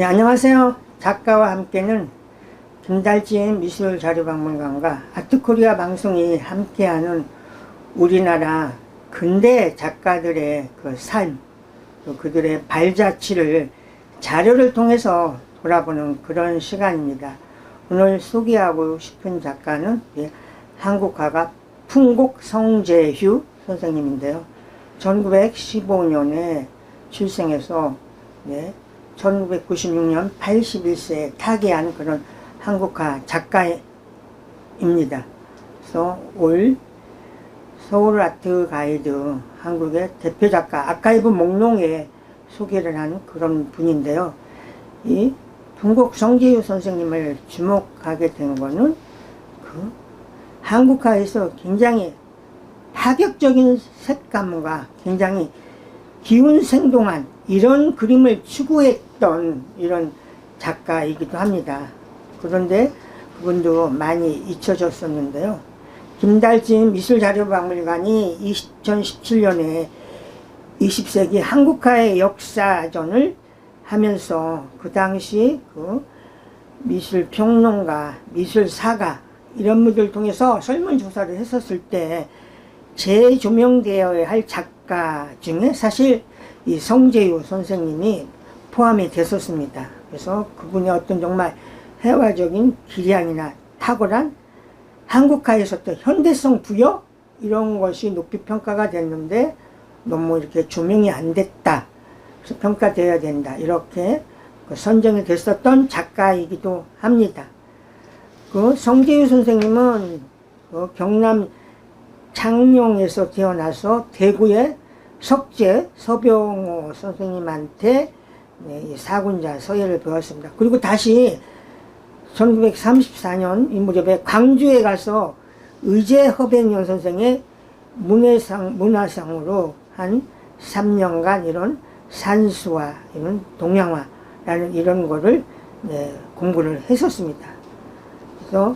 네, 안녕하세요. 작가와 함께는 김달진 미술자료박물관과 아트코리아 방송이 함께하는 우리나라 근대 작가들의 그 삶, 또 그들의 발자취를 자료를 통해서 돌아보는 그런 시간입니다. 오늘 소개하고 싶은 작가는 한국화가 풍곡 성재휴 선생님인데요. 1915년에 출생해서 1996년 81세에 타계한 그런 한국화 작가입니다. 그래서 올 서울 아트 가이드 한국의 대표 작가 아카이브 목록에 소개를 한 그런 분인데요. 이 풍곡 성재휴 선생님을 주목하게 된 거는 그 한국화에서 굉장히 파격적인 색감과 굉장히 기운생동한 이런 그림을 추구했던 이런 작가이기도 합니다. 그런데 그분도 많이 잊혀졌었는데요. 김달진 미술자료박물관이 2017년에 20세기 한국화의 역사전을 하면서 그 당시 그 미술평론가, 미술사가 이런 분들 통해서 설문조사를 했었을 때 재조명되어야 할 작가 중에 사실 이 성재휴 선생님이 포함이 됐었습니다. 그래서 그분의 어떤 정말 해화적인 기량이나 탁월한 한국화에서 또 현대성 부여 이런 것이 높이 평가가 됐는데 너무 이렇게 조명이 안 됐다. 그래서 평가되어야 된다. 이렇게 선정이 됐었던 작가이기도 합니다. 그 성재휴 선생님은 그 경남 창녕에서 태어나서 대구의 석재 서병호 선생님한테 이 사군자 서예를 배웠습니다. 그리고 다시 1934년 이 무렵에 광주에 가서 의제허백년 선생의 문화상으로 한 3년간 이런 산수와 이런 동양화라는 이런 거를 공부를 했었습니다. 그래서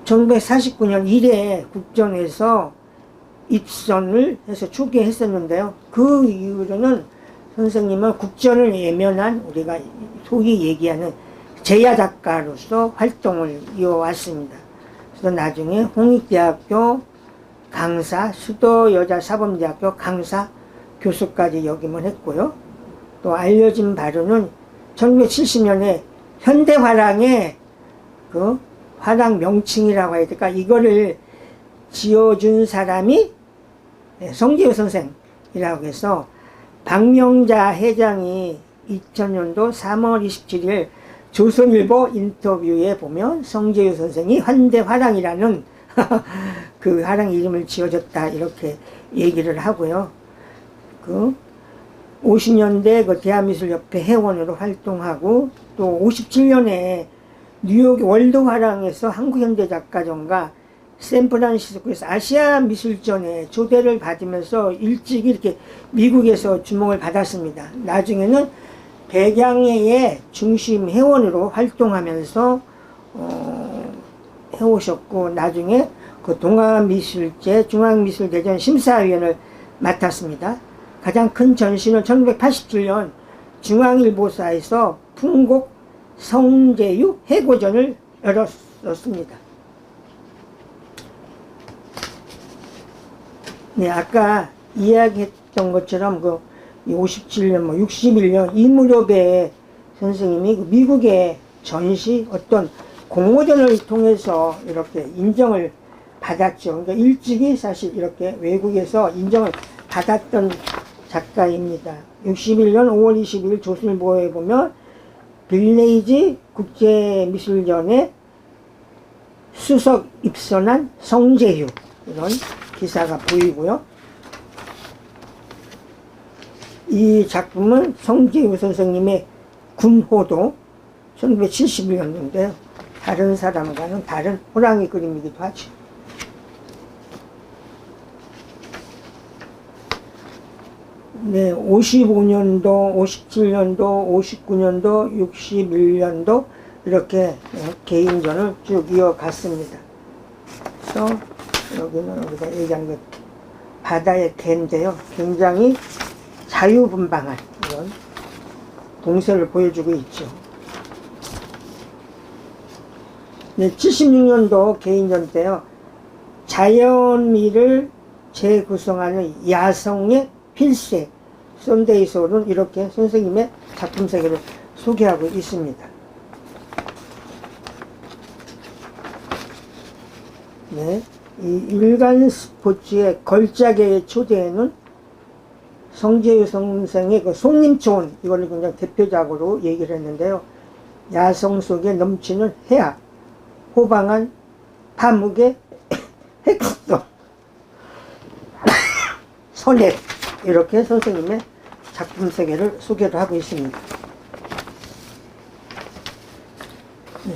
1949년 1회 국전에서 입선을 해서 초기했었는데요. 그 이후로는 선생님은 국전을 예면한 우리가 소위 얘기하는 제야 작가로서 활동을 이어왔습니다. 그래서 나중에 홍익대학교 강사, 수도여자사범대학교 강사 교수까지 역임을 했고요. 또 알려진 바로는 1970년에 현대화랑의 그 화랑 명칭이라고 해야 될까? 이거를 지어준 사람이 성재휴 선생이라고 해서 박명자 회장이 2000년도 3월 27일 조선일보 인터뷰에 보면 성재휴 선생이 현대화랑이라는 그 화랑 이름을 지어줬다 이렇게 얘기를 하고요. 그 50년대 그 대한미술협회 회원으로 활동하고 또 57년에 뉴욕 월드화랑에서 한국현대작가전과 샌프란시스코에서 아시아 미술전에 초대를 받으면서 일찍 이렇게 미국에서 주목을 받았습니다. 나중에는 백양회의 중심 회원으로 활동하면서 해오셨고 나중에 그 동아미술제 중앙미술대전 심사위원을 맡았습니다. 가장 큰 전시는 1987년 중앙일보사에서 풍곡 성재휴 해고전을 열었습니다. 네, 아까 이야기했던 것처럼 그 57년, 61년 이 무렵에 선생님이 그 미국의 전시 어떤 공모전을 통해서 이렇게 인정을 받았죠. 그러니까 일찍이 사실 이렇게 외국에서 인정을 받았던 작가입니다. 61년 5월 20일 조선일보에 보면 빌레이지 국제미술전에 수석 입선한 성재휴 이런 기사가 보이고요. 이 작품은 성재휴 선생님의 군호도 1971년도인데요. 다른 사람과는 다른 호랑이 그림이기도 하죠. 네, 55년도, 57년도, 59년도, 61년도 이렇게 개인전을 쭉 이어갔습니다. 그래서 여기는 우리가 얘기한 것 바다의 개인데요. 굉장히 자유분방한 이런 동세를 보여주고 있죠. 네, 76년도 개인전 때요. 자연미를 재구성하는 야성의 필세 썬데이 소울은 이렇게 선생님의 작품 세계를 소개하고 있습니다. 네, 이 일간 스포츠의 걸작의 초대에는 성재유 선생의 그 송림초원, 이걸 그냥 대표작으로 얘기를 했는데요. 야성 속에 넘치는 해악, 호방한 파묵의 핵성, 선액, 이렇게 선생님의 작품 세계를 소개를 하고 있습니다. 네.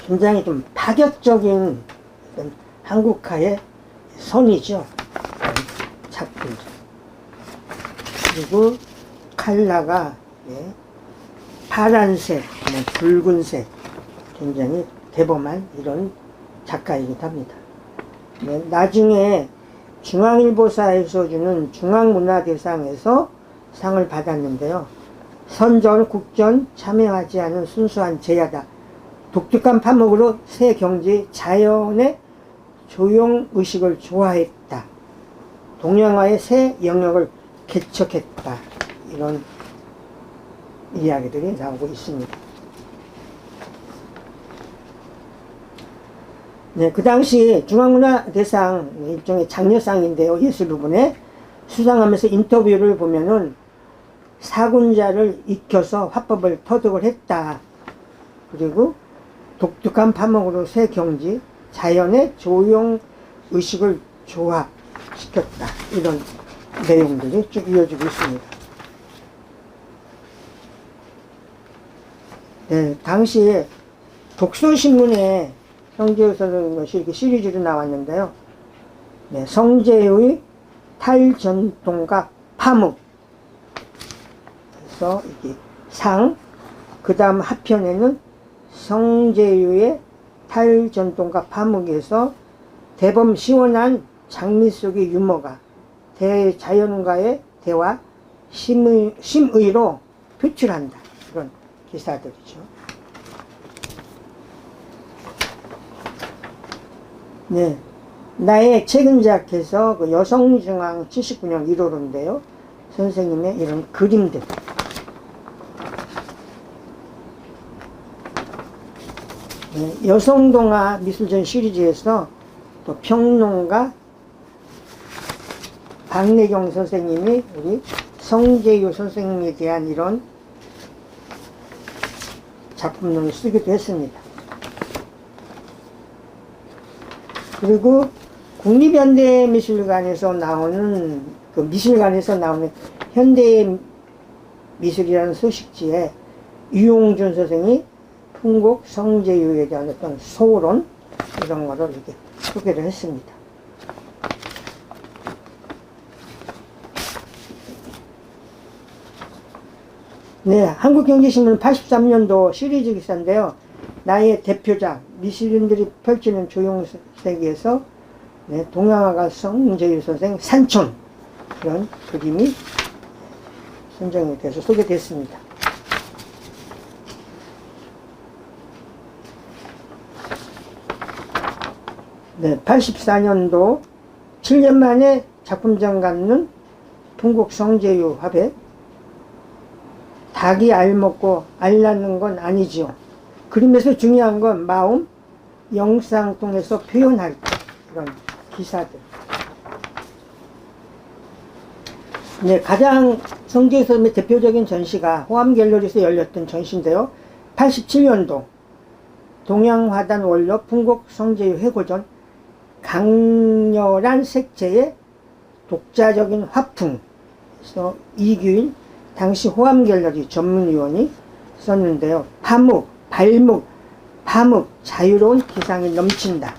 굉장히 좀 파격적인 한국화의 선이죠. 작품. 그리고 칼라가 파란색, 붉은색, 굉장히 대범한 이런 작가이기도 합니다. 네, 나중에 중앙일보사에서 주는 중앙문화대상에서 상을 받았는데요. 선전, 국전 참여하지 않은 순수한 제야다. 독특한 파목으로 새 경지, 자연의 조용의식을 좋아했다. 동양화의 새 영역을 개척했다. 이런 이야기들이 나오고 있습니다. 네, 그 당시 중앙문화대상 일종의 장려상인데요. 예술부분에 수상하면서 인터뷰를 보면은 사군자를 익혀서 화법을 터득을 했다. 그리고 독특한 파목으로 새 경지, 자연의 조용 의식을 조합시켰다. 이런 내용들이 쭉 이어지고 있습니다. 네, 당시에 독서신문에 성재유 선생님 것이 이렇게 시리즈로 나왔는데요. 네, 성재유의 탈전통각 파묵. 그래서 이게 상, 그 다음 하편에는 성재유의 탈전통각 파묵에서 대범 시원한 장미 속의 유머가 대자연과의 대화, 심의로 표출한다. 이런 기사들이죠. 네, 나의 책임작해서 그 여성중앙 79년 1호로인데요. 선생님의 이런 그림들. 네, 여성동화 미술전 시리즈에서 또 평론가 박내경 선생님이 우리 성재유 선생님에 대한 이런 작품론을 쓰기도 했습니다. 그리고 국립현대미술관에서 나오는 그 미술관에서 나오는 현대 미술이라는 소식지에 유용준 선생이 풍곡 성재유에 대한 어떤 소론 이런 거를 이렇게 소개를 했습니다. 네, 한국경제신문 83년도 시리즈 기사인데요. 나의 대표작 미술인들이 펼치는 조용세계에서 네, 동양화가 성재유 선생 산촌 이런 그림이 선정이 돼서 소개됐습니다. 네, 84년도 7년 만에 작품장 갖는 풍곡 성재유 화백. 닭이 알 먹고 알 낳는 건 아니지요. 그림에서 중요한 건 마음, 영상 통해서 표현할 때 이런 기사들. 네, 가장 성재유 선생님의 대표적인 전시가 호암갤러리에서 열렸던 전시인데요. 87년도 동양화단 원로 풍곡 성재유 회고전 강렬한 색채의 독자적인 화풍. 그래서 이규인 당시 호암갤러리 전문위원이 썼는데요. 파묵, 발묵, 파묵, 자유로운 기상이 넘친다.